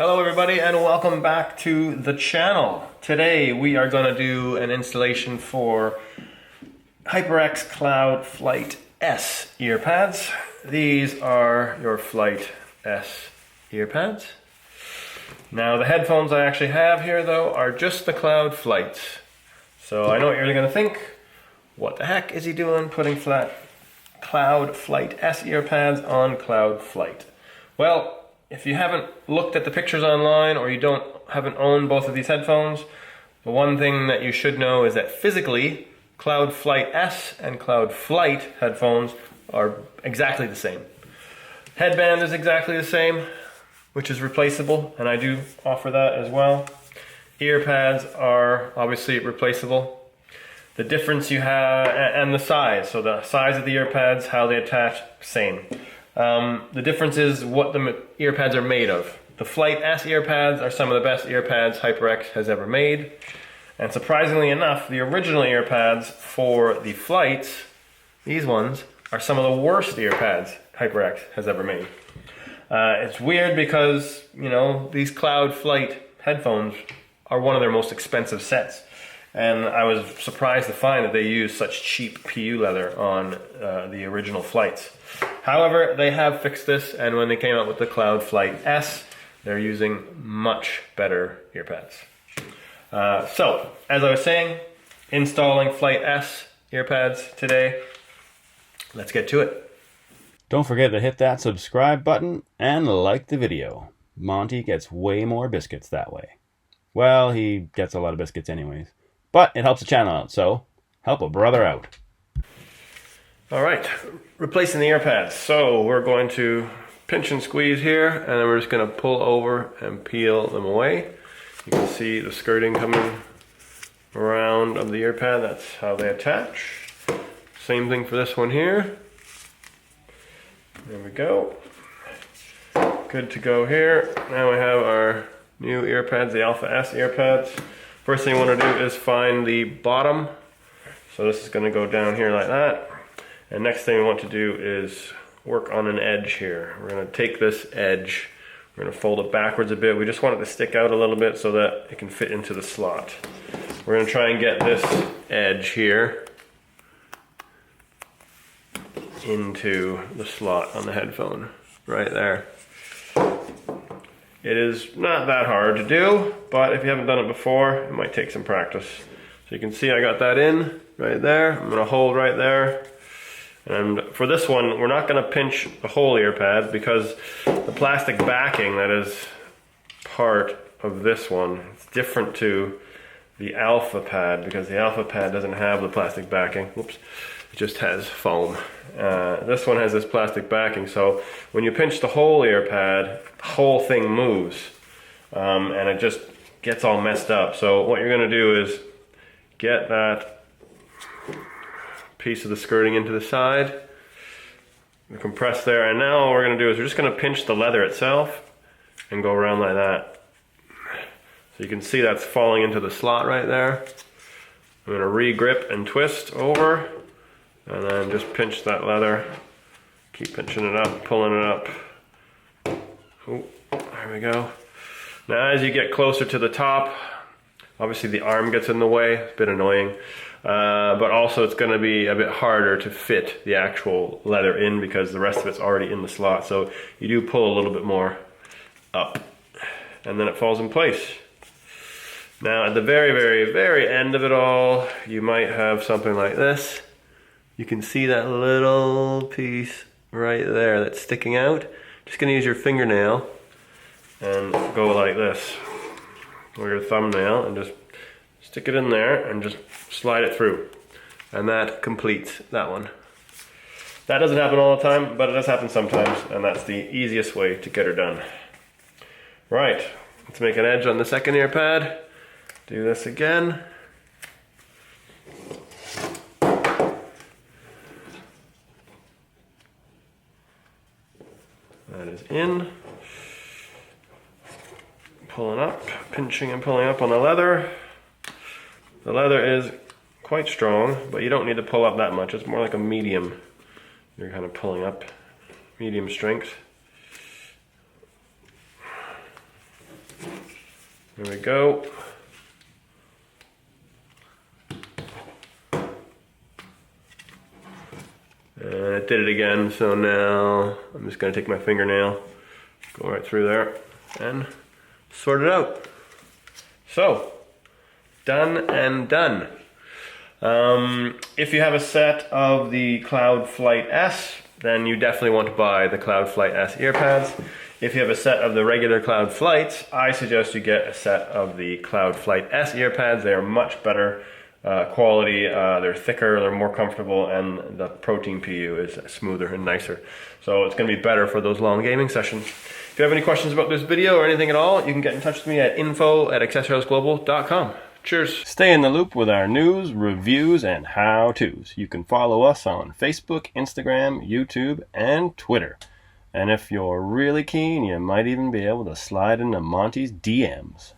Hello everybody and welcome back to the channel. Today we are going to do an installation for HyperX Flight S earpads. These are your Flight S earpads. Now the headphones I actually have here though are just the Cloud Flights. So I know what you're going to think. What the heck is he doing putting Cloud Flight S earpads on Cloud Flight? Well, if you haven't looked at the pictures online or you haven't owned both of these headphones, the one thing that you should know is that physically Cloud Flight S and Cloud Flight headphones are exactly the same. Headband is exactly the same, which is replaceable, and I do offer that as well. Earpads are obviously replaceable. The difference you have, and the size, so the size of the earpads, how they attach, same. The difference is what the earpads are made of. The Flight S earpads are some of the best earpads HyperX has ever made. And surprisingly enough, the original earpads for the Flights, these ones, are some of the worst earpads HyperX has ever made. It's weird because, you know, these Cloud Flight headphones are one of their most expensive sets. And I was surprised to find that they use such cheap PU leather on the original Flights. However, they have fixed this, and when they came out with the Cloud Flight S, they're using much better earpads. So, as I was saying, installing Flight S earpads today. Let's get to it. Don't forget to hit that subscribe button and like the video. Monty gets way more biscuits that way. Well, he gets a lot of biscuits anyways. But it helps the channel out, so help a brother out. Alright, replacing the earpads. So we're going to pinch and squeeze here, and then we're just going to pull over and peel them away. You can see the skirting coming around of the earpad. That's how they attach. Same thing for this one here. There we go. Good to go here. Now we have our new earpads, the Alpha S earpads. First thing you want to do is find the bottom. So this is going to go down here like that. And next thing we want to do is work on an edge here. We're going to take this edge, we're going to fold it backwards a bit. We just want it to stick out a little bit so that it can fit into the slot. We're going to try and get this edge here into the slot on the headphone, right there. It is not that hard to do, but if you haven't done it before, it might take some practice. So you can see I got that in right there. I'm going to hold right there. And for this one, we're not going to pinch the whole earpad because the plastic backing that is part of this one is different to the Alpha pad, because the Alpha pad doesn't have the plastic backing. Whoops, it just has foam. This one has this plastic backing, so when you pinch the whole earpad, the whole thing moves, and it just gets all messed up. So what you're going to do is get that piece of the skirting into the side, compress there, and now what we're going to do is we're just going to pinch the leather itself and go around like that. So you can see that's falling into the slot right there. I'm going to re-grip and twist over, and then just pinch that leather. Keep pinching it up, pulling it up. Oh, there we go. Now as you get closer to the top, obviously the arm gets in the way, it's a bit annoying. But also it's going to be a bit harder to fit the actual leather in because the rest of it's already in the slot. So you do pull a little bit more up, and then it falls in place. Now at the very, very, very end of it all, you might have something like this. You can see that little piece right there that's sticking out. Just going to use your fingernail and go like this, or your thumbnail, and just stick it in there and just slide it through. And that completes that one. That doesn't happen all the time, but it does happen sometimes, and that's the easiest way to get her done. Right, let's make an edge on the second earpad. Do this again. That is in. Pulling up, pinching and pulling up on the leather. The leather is quite strong, but you don't need to pull up that much. It's more like a medium. You're kind of pulling up, medium strength. There we go. And it did it again, so now I'm just going to take my fingernail, go right through there, and sort it out. So, done and done. If you have a set of the Cloud Flight S, then you definitely want to buy the Cloud Flight S ear pads. If you have a set of the regular Cloud Flights, I suggest you get a set of the Cloud Flight S ear pads. They are much better quality, they're thicker, they're more comfortable, and the protein PU is smoother and nicer. So it's going to be better for those long gaming sessions. If you have any questions about this video or anything at all, you can get in touch with me at info@accessorizedglobal.com. Cheers. Stay in the loop with our news, reviews, and how-tos. You can follow us on Facebook, Instagram, YouTube, and Twitter. And if you're really keen, you might even be able to slide into Monty's DMs.